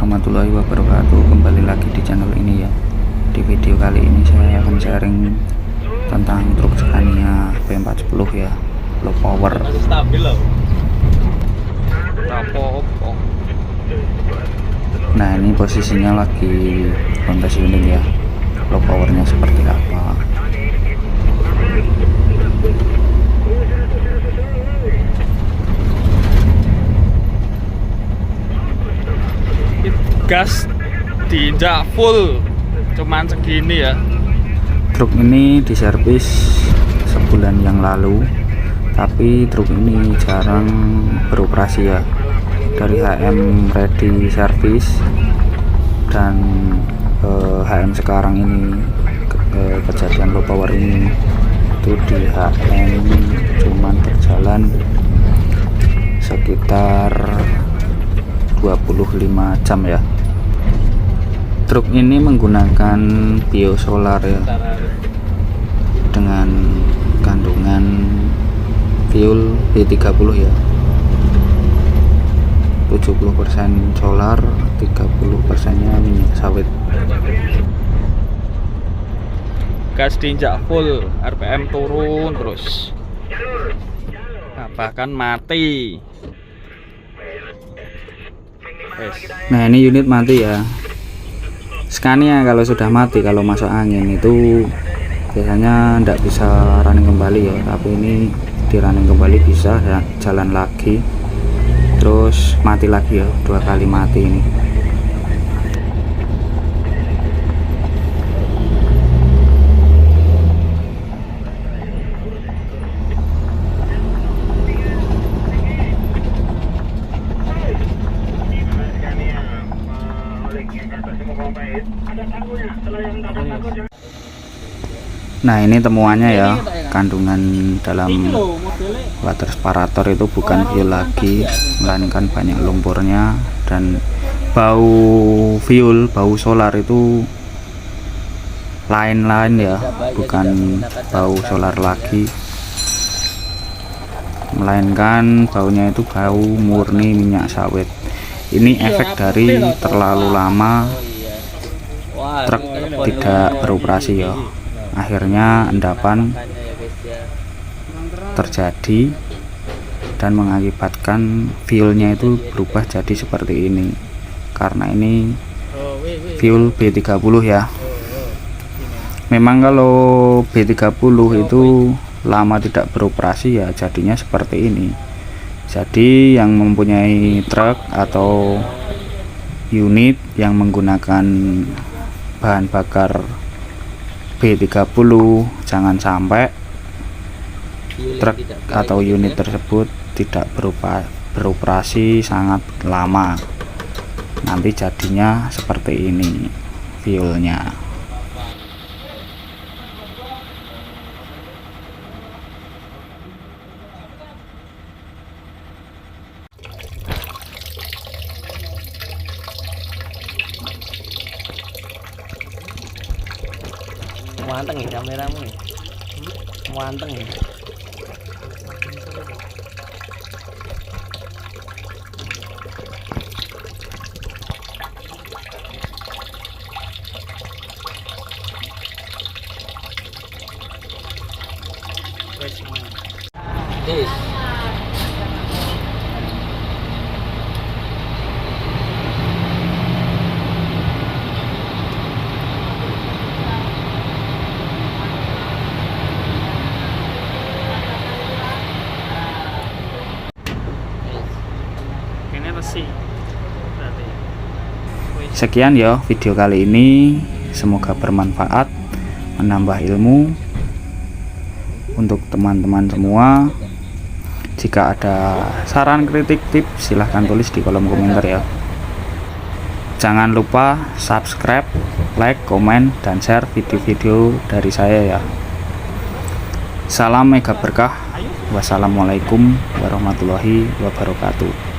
warahmatullahi wabarakatuh. Kembali lagi di channel ini ya. Di video kali ini saya akan sharing tentang truk Scania P410 ya, low power. Nah, ini posisinya lagi kontes unit ya, low powernya seperti apa. Gas diinjak full, cuman segini ya. Truk ini diservis sebulan yang lalu, tapi truk ini jarang beroperasi ya. Dari HM ready service dan HM sekarang ini kejadian low power ini itu di HM cuman berjalan sekitar 25 jam ya. Truk ini menggunakan biosolar ya, dengan kandungan fuel B30 ya, 70% solar, 30% nya minyak sawit. Gas diinjak full, RPM turun terus, nah, bahkan mati. Nah, ini unit mati ya. Scania kalau sudah mati, kalau masuk angin itu biasanya tidak bisa running kembali ya, tapi ini di running kembali bisa ya, jalan lagi terus mati lagi ya, 2 kali mati ini. Nah, ini temuannya ya, kandungan dalam water separator itu bukan fuel lagi, melainkan banyak lumpurnya, dan bau fuel, bau solar itu lain-lain ya, bukan bau solar lagi, melainkan baunya itu bau murni minyak sawit. Ini efek dari terlalu lama truk tidak beroperasi ya. Akhirnya endapan terjadi dan mengakibatkan fuelnya itu berubah jadi seperti ini, karena ini fuel B30 ya. Memang kalau B30 itu lama tidak beroperasi ya jadinya seperti ini. Jadi yang mempunyai truk atau unit yang menggunakan bahan bakar B30, jangan sampai truk atau unit tersebut tidak beroperasi sangat lama, nanti jadinya seperti ini fuelnya. Manteng ya kameramu nih. Manteng ya. Sekian ya video kali ini, semoga bermanfaat, menambah ilmu untuk teman-teman semua. Jika ada saran, kritik, tips, silahkan tulis di kolom komentar ya. Jangan lupa subscribe, like, komen, dan share video-video dari saya ya. Salam mega berkah. Wassalamualaikum warahmatullahi wabarakatuh.